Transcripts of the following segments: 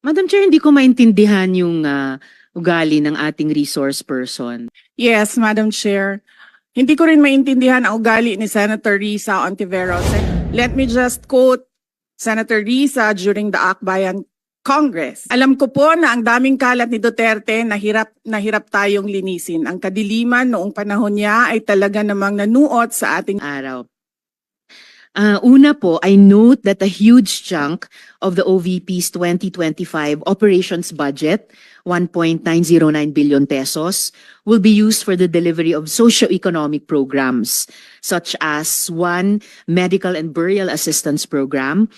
Madam Chair, hindi ko maintindihan yung ugali ng ating resource person. Yes, Madam Chair. Hindi ko rin maintindihan ang ugali ni Senator Risa Ontiveros. Let me just quote Senator Risa during the Akbayan Congress. Alam ko po na ang daming kalat ni Duterte na hirap tayong linisin. Ang kadiliman noong panahon niya ay talaga namang nanuot sa ating Araw. Una po, I note that a huge chunk of the OVP's 2025 operations budget, 1.909 billion pesos, will be used for the delivery of socio-economic programs, such as one medical and burial assistance program.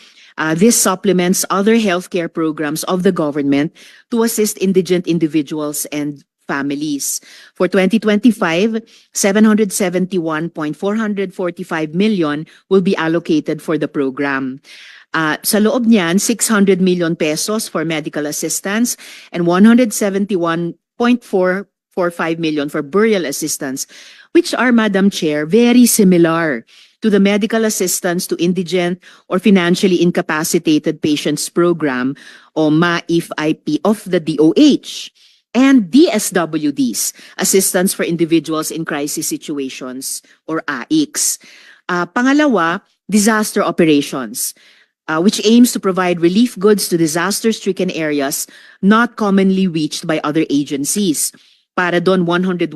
This supplements other healthcare programs of the government to assist indigent individuals and families. For 2025, 771.445 million will be allocated for the program. Sa loob niyan, 600 million pesos for medical assistance and 171.445 million for burial assistance, which are, Madam Chair, very similar to the medical assistance to indigent or financially incapacitated patients program o MAIF-IP of the DOH. And DSWDs, Assistance for Individuals in Crisis Situations, or AICS. Pangalawa, disaster operations, which aims to provide relief goods to disaster-stricken areas not commonly reached by other agencies. Para doon, 101.644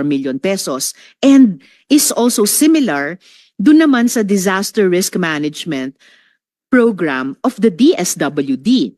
million pesos. And is also similar doon naman sa disaster risk management program of the DSWD.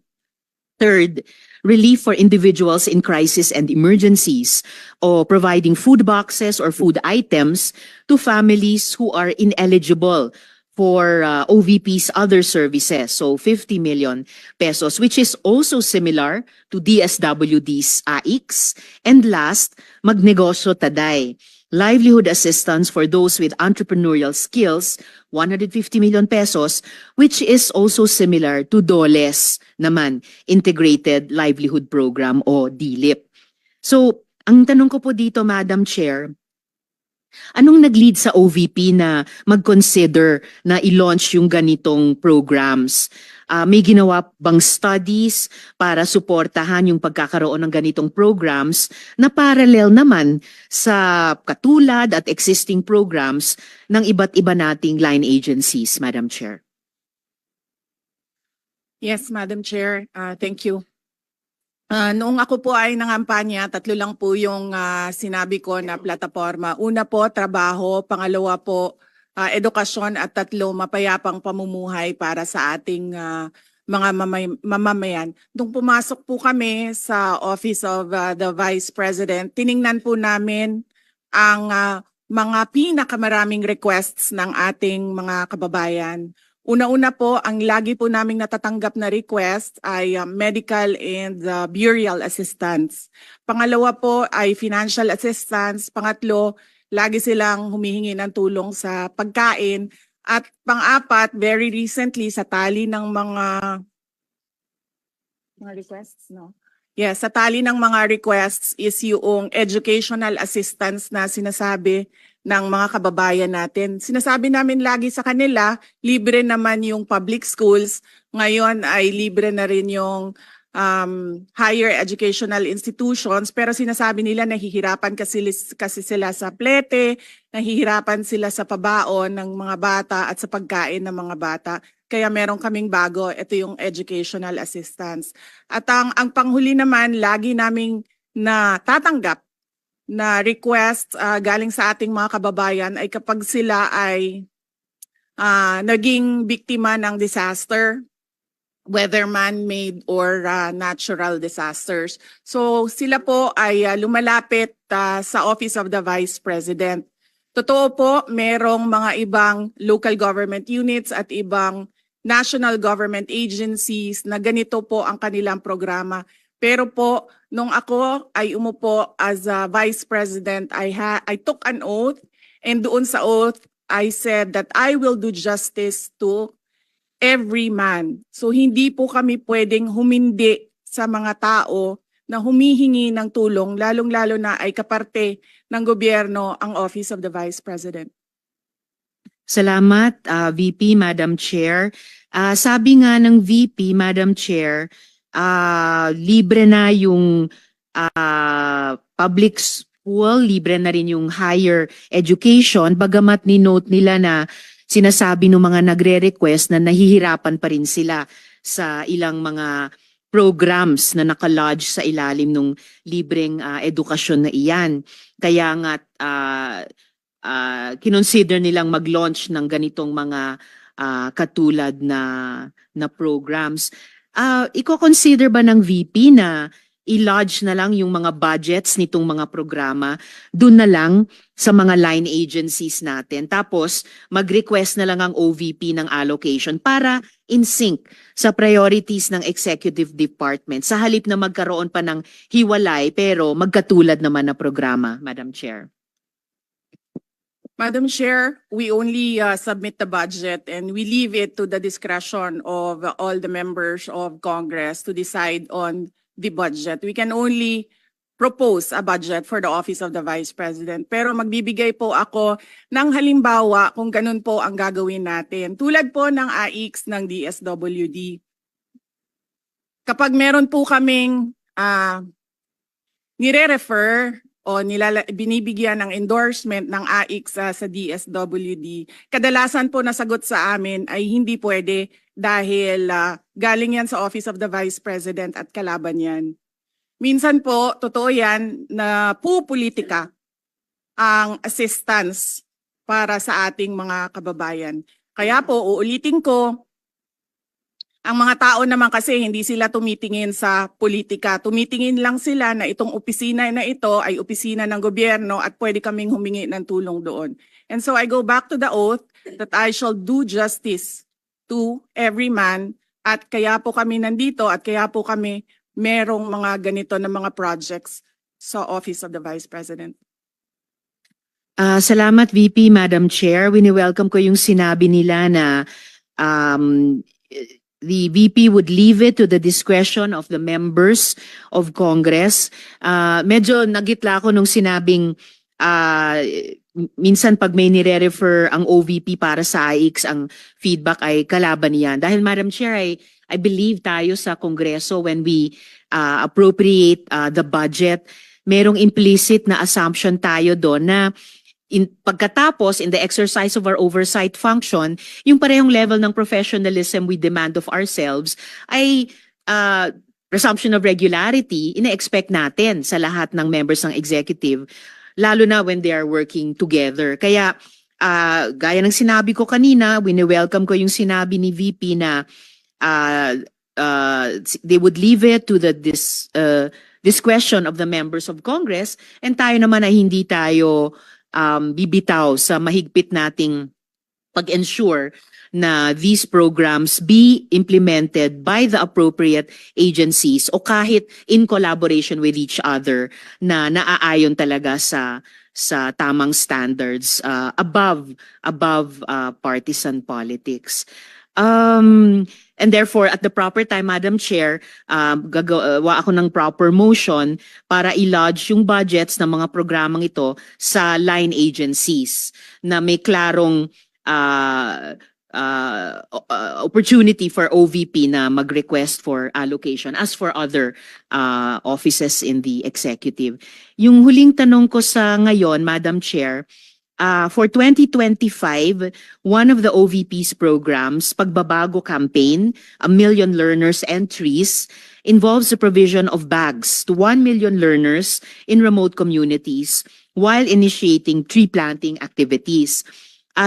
Third, relief for individuals in crisis and emergencies, or providing food boxes or food items to families who are ineligible for OVP's other services. So 50 million pesos, which is also similar to DSWD's AICS. And last, Magnegosyo Taday, livelihood assistance for those with entrepreneurial skills, 150 million pesos, which is also similar to DOLES naman, Integrated Livelihood Program o DLIP. So, ang tanong ko po dito, Madam Chair, anong nag-lead sa OVP na mag-consider na i-launch yung ganitong programs? May ginawa bang studies para suportahan yung pagkakaroon ng ganitong programs na parallel naman sa katulad at existing programs ng iba't iba nating line agencies, Madam Chair? Yes, Madam Chair. Thank you. Noong ako po ay nangampanya, tatlo lang po yung sinabi ko na plataforma. Una po, trabaho. Pangalawa po, edukasyon. At tatlo, mapayapang pamumuhay para sa ating mga mamamayan. Nung pumasok po kami sa Office of the Vice President, tiningnan po namin ang mga pinakamaraming requests ng ating mga kababayan. Una-una po, ang lagi po naming natatanggap na request ay medical and burial assistance. Pangalawa po ay financial assistance. Pangatlo, lagi silang humihingi ng tulong sa pagkain. At pang-apat, very recently, sa tali ng mga requests, no? Yes, sa tali ng mga requests is yung educational assistance na sinasabi ng mga kababayan natin. Sinasabi namin lagi sa kanila, libre naman yung public schools. Ngayon ay libre na rin yung higher educational institutions. Pero sinasabi nila nahihirapan kasi sila sa plete, nahihirapan sila sa pabaon ng mga bata at sa pagkain ng mga bata. Kaya meron kaming bago, ito yung educational assistance. At ang panghuli naman, lagi naming natatanggap na request galing sa ating mga kababayan ay kapag sila ay naging biktima ng disaster, whether man-made or natural disasters. So sila po ay lumalapit sa Office of the Vice President. Totoo po, merong mga ibang local government units at ibang national government agencies na ganito po ang kanilang programa. Pero po, nung ako ay umupo as a Vice President, I took an oath, and doon sa oath, I said that I will do justice to every man. So hindi po kami pwedeng humindi sa mga tao na humihingi ng tulong, lalong-lalo na ay kaparte ng gobyerno ang Office of the Vice President. Salamat, VP, Madam Chair. Sabi nga ng VP, Madam Chair, libre na yung public school, libre na rin yung higher education, bagamat ni-note nila na sinasabi ng mga nagre-request na nahihirapan pa rin sila sa ilang mga programs na nakalodge sa ilalim ng libreng edukasyon na iyan. Kaya nga kinonsider nilang mag-launch ng ganitong mga katulad na programs. Iko-consider ba ng VP na i-lodge na lang yung mga budgets nitong mga programa dun na lang sa mga line agencies natin? Tapos mag-request na lang ang OVP ng allocation para in sync sa priorities ng executive department sa halip na magkaroon pa ng hiwalay pero magkatulad naman na programa, Madam Chair. Madam Chair, we only submit the budget and we leave it to the discretion of all the members of Congress to decide on the budget. We can only propose a budget for the Office of the Vice President. Pero magbibigay po ako ng halimbawa kung ganun po ang gagawin natin. Tulad po ng AIX ng DSWD. Kapag meron po kaming nire-refer o binibigyan ng endorsement ng AIX sa DSWD, kadalasan po nasagot sa amin ay hindi pwede dahil galing yan sa Office of the Vice President at kalaban yan. Minsan po, totoo yan na pupolitika ang assistance para sa ating mga kababayan. Kaya po, uulitin ko, ang mga tao naman kasi hindi sila tumitingin sa politika. Tumitingin lang sila na itong opisina na ito ay opisina ng gobyerno at pwede kaming humingi ng tulong doon. And so I go back to the oath that I shall do justice to every man at kaya po kami nandito at kaya po kami merong mga ganito na mga projects sa Office of the Vice President. Salamat VP, Madam Chair. Wini-welcome ko yung sinabi nila na the VP would leave it to the discretion of the members of Congress. Medyo nagitla ako nung sinabing minsan pag may nire-refer ang OVP para sa AIX, ang feedback ay kalaban niyan. Dahil Madam Chair, I believe tayo sa Kongreso when we appropriate the budget, merong implicit na assumption tayo doon na pagkatapos, in the exercise of our oversight function, yung parehong level ng professionalism we demand of ourselves ay presumption of regularity, ina-expect natin sa lahat ng members ng executive, lalo na when they are working together. Kaya, gaya ng sinabi ko kanina, wini-welcome ko yung sinabi ni VP na they would leave it to the discretion of the members of Congress, and tayo naman ay hindi tayo bibitaw sa mahigpit nating pag-ensure na these programs be implemented by the appropriate agencies o kahit in collaboration with each other na naaayon talaga sa tamang standards above partisan politics. And therefore, at the proper time, Madam Chair, gagawa ako ng proper motion para i-lodge yung budgets ng mga programang ito sa line agencies na may klarong opportunity for OVP na mag-request for allocation as for other offices in the executive. Yung huling tanong ko sa ngayon, Madam Chair, for 2025, one of the OVP's programs, Pagbabago Campaign, 1 Million Learners and Trees, involves the provision of bags to 1 million learners in remote communities while initiating tree planting activities.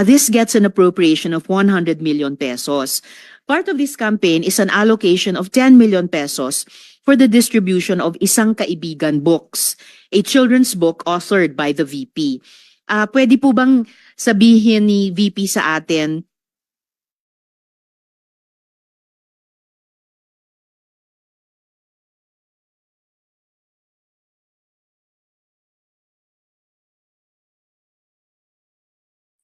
This gets an appropriation of 100 million pesos. Part of this campaign is an allocation of 10 million pesos for the distribution of Isang Kaibigan books, a children's book authored by the VP. Pwede po bang sabihin ni VP sa atin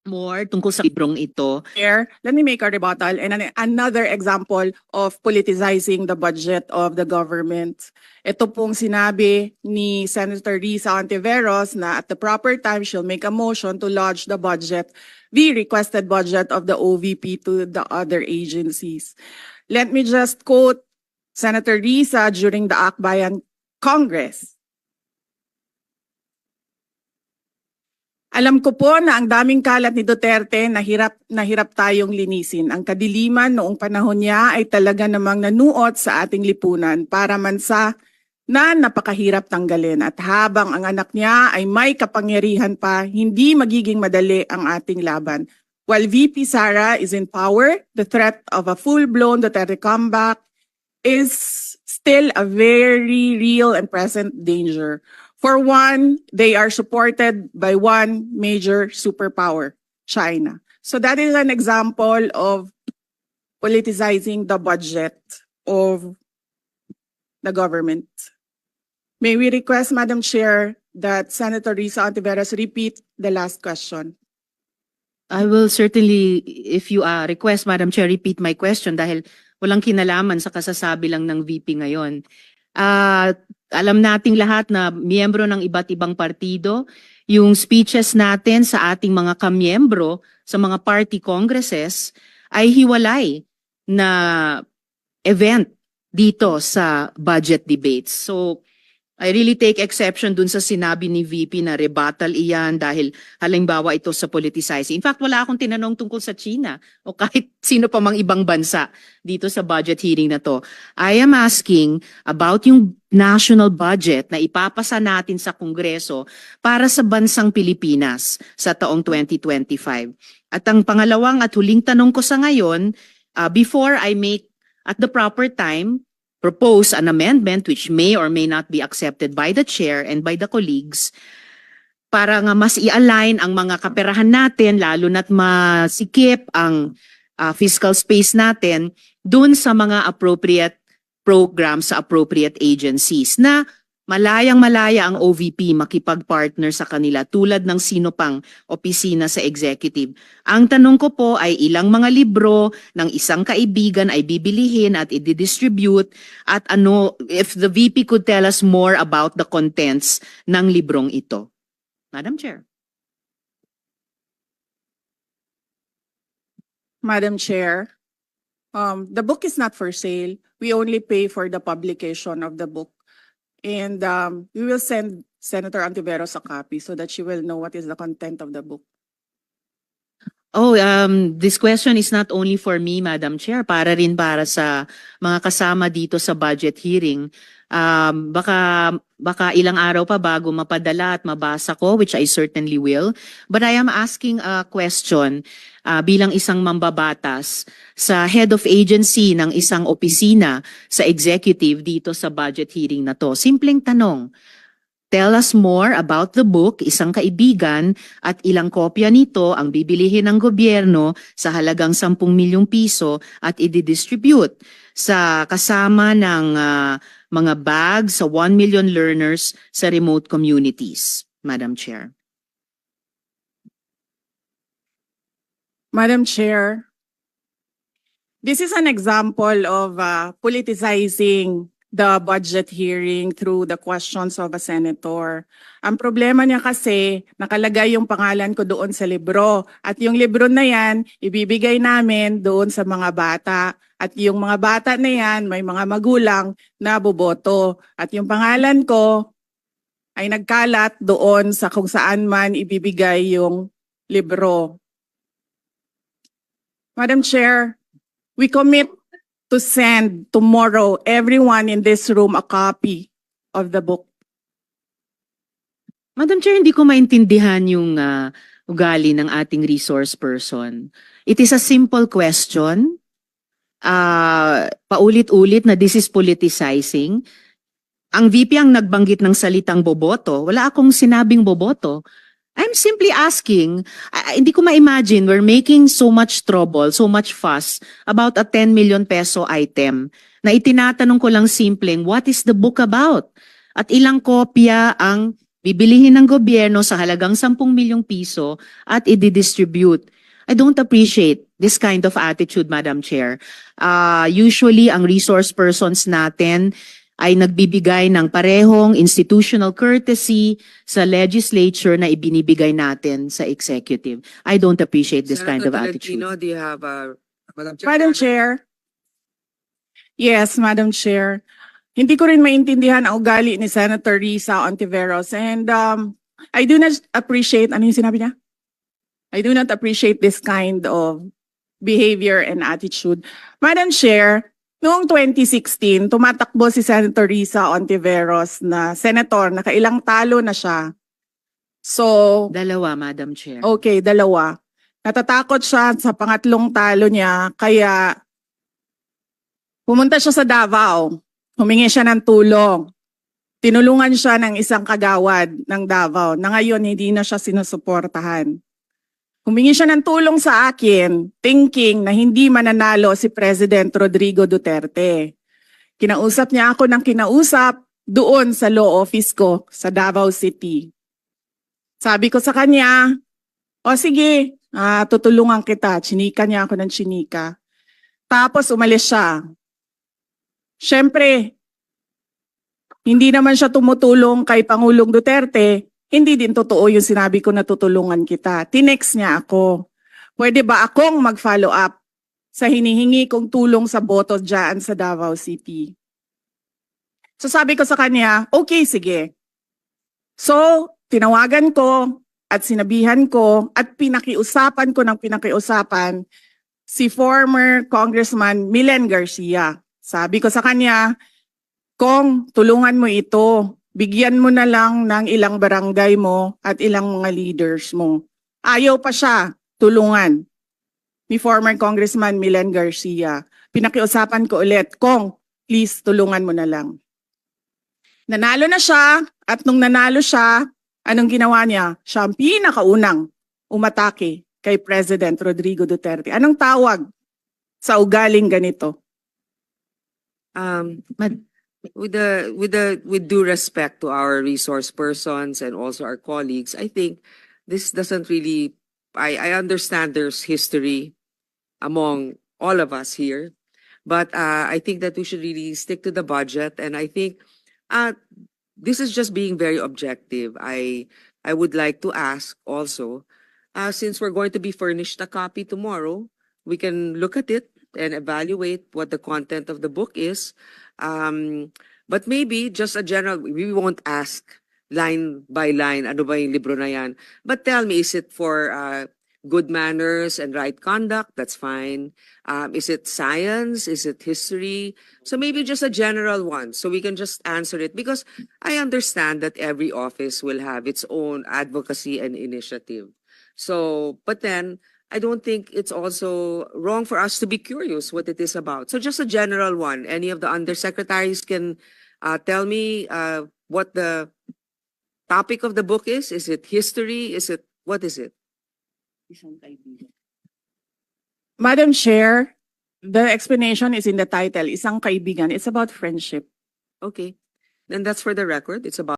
more tungkol sa librong ito? Chair, let me make a rebuttal and another example of politicizing the budget of the government. Ito pong sinabi ni Senator Risa Ontiveros na at the proper time she'll make a motion to lodge the budget the requested budget of the OVP to the other agencies. Let me just quote Senator Risa during the Akbayan Congress. Alam ko po na ang daming kalat ni Duterte na hirap tayong linisin. Ang kadiliman noong panahon niya ay talaga namang nanuot sa ating lipunan para mansa na napakahirap tanggalin. At habang ang anak niya ay may kapangyarihan pa, hindi magiging madali ang ating laban. While VP Sara is in power, the threat of a full-blown Duterte comeback is still a very real and present danger. For one, they are supported by one major superpower, China. So that is an example of politicizing the budget of the government. May we request, Madam Chair, that Senator Risa Ontiveros repeat the last question. I will certainly, if you request, Madam Chair, repeat my question dahil walang kinalaman sa kasasabi lang ng VP ngayon. Alam nating lahat na miyembro ng iba't ibang partido, yung speeches natin sa ating mga kamiyembro sa mga party congresses ay hiwalay na event dito sa budget debates. So, I really take exception dun sa sinabi ni VP na rebuttal iyan dahil halimbawa ito sa politicizing. In fact, wala akong tinanong tungkol sa China o kahit sino pa mang ibang bansa dito sa budget hearing na to. I am asking about yung national budget na ipapasa natin sa Kongreso para sa bansang Pilipinas sa taong 2025. At ang pangalawang at huling tanong ko sa ngayon, before I make at the proper time, propose an amendment which may or may not be accepted by the chair and by the colleagues para nga mas i-align ang mga kaperahan natin lalo na't masikip ang fiscal space natin dun sa mga appropriate programs sa appropriate agencies na malayang-malaya ang OVP makipag-partner sa kanila tulad ng sino pang opisina sa executive. Ang tanong ko po ay ilang mga libro ng isang kaibigan ay bibilihin at i-distribute at ano, if the VP could tell us more about the contents ng librong ito. Madam Chair. Madam Chair, the book is not for sale. We only pay for the publication of the book. And we will send Senator Ontiveros a copy so that she will know what is the content of the book. Oh, this question is not only for me, Madam Chair, para rin para sa mga kasama dito sa budget hearing. Baka ilang araw pa bago mapadala at mabasa ko, which I certainly will. But I am asking a question bilang isang mambabatas sa head of agency ng isang opisina sa executive dito sa budget hearing na to. Simpleng tanong. Tell us more about the book, isang kaibigan, at ilang kopya nito ang bibilihin ng gobyerno sa halagang 10 milyong piso at i-distribute sa kasama ng mga bags sa 1 million learners sa remote communities. Madam Chair. Madam Chair, this is an example of politicizing the budget hearing through the questions of a senator. Ang problema niya kasi, nakalagay yung pangalan ko doon sa libro. At yung libro na yan, ibibigay namin doon sa mga bata. At yung mga bata na yan, may mga magulang na boboto. At yung pangalan ko ay nagkalat doon sa kung saan man ibibigay yung libro. Madam Chair, we commit to send tomorrow everyone in this room a copy of the book. Madam Chair, hindi ko maintindihan yung ugali ng ating resource person. It is a simple question. Paulit-ulit na this is politicizing. Ang VP ang nagbanggit ng salitang boboto. Wala akong sinabing boboto. I'm simply asking, hindi ko ma-imagine we're making so much trouble, so much fuss about a 10 million peso item na itinatanong ko lang simpleng, what is the book about? At ilang kopya ang bibilihin ng gobyerno sa halagang 10 milyong piso at i-distribute. I don't appreciate this kind of attitude, Madam Chair. Usually, ang resource persons natin ay nagbibigay ng parehong institutional courtesy sa legislature na ibinibigay natin sa executive. I don't appreciate this kind of Senator attitude. Tolentino, do you have Madam Chair? Madam Chair. Yes, Madam Chair. Hindi ko rin maintindihan ang ugali ni Senator Risa Ontiveros, and I do not appreciate, ano yung sinabi niya? I do not appreciate this kind of behavior and attitude. Madam Chair, noong 2016, tumatakbo si Senator Risa Ontiveros na senator, nakailang talo na siya. So, Dalawa, Madam Chair. okay, dalawa. Natatakot siya sa pangatlong talo niya, kaya pumunta siya sa Davao. Humingi siya ng tulong. Tinulungan siya ng isang kagawad ng Davao na ngayon hindi na siya sinusuportahan. Humingi siya ng tulong sa akin, thinking na hindi mananalo si President Rodrigo Duterte. Kinausap niya ako ng kinausap doon sa law office ko sa Davao City. Sabi ko sa kanya, o sige, tutulungan kita. Chinika niya ako ng chinika. Tapos umalis siya. Siyempre, hindi naman siya tumutulong kay Pangulong Duterte. Hindi din totoo yung sinabi ko na tutulungan kita. Tinext niya ako. Pwede ba akong mag-follow up sa hinihingi kong tulong sa boto dyan sa Davao City? So sabi ko sa kanya, okay, sige. So, tinawagan ko at sinabihan ko at pinakiusapan ko ng pinakiusapan si former Congressman Milen Garcia. Sabi ko sa kanya, Kong, tulungan mo ito. Bigyan mo na lang ng ilang barangay mo at ilang mga leaders mo. Ayaw pa siya tulungan ni former Congressman Milen Garcia. Pinakiusapan ko ulit, Kong, please tulungan mo na lang. Nanalo na siya at nung nanalo siya, anong ginawa niya? Siya ang pinakaunang umatake kay President Rodrigo Duterte. Anong tawag sa ugaling ganito? With due respect to our resource persons and also our colleagues, I think this doesn't really. I understand there's history among all of us here, but I think that we should really stick to the budget, and I think this is just being very objective. I would like to ask also, since we're going to be furnished a copy tomorrow, we can look at it and evaluate what the content of the book is. But maybe just a general, we won't ask line by line, ano ba yung libro na yan? But tell me, is it for good manners and right conduct? That's fine. Is it science? Is it history? So maybe just a general one, so we can just answer it. Because I understand that every office will have its own advocacy and initiative. So, but then, I don't think it's also wrong for us to be curious what it is about. So just a general one. Any of the undersecretaries can tell me what the topic of the book is. Is it history? What is it? Madam Chair, the explanation is in the title, Isang Kaibigan. It's about friendship. Okay. Then that's for the record. It's about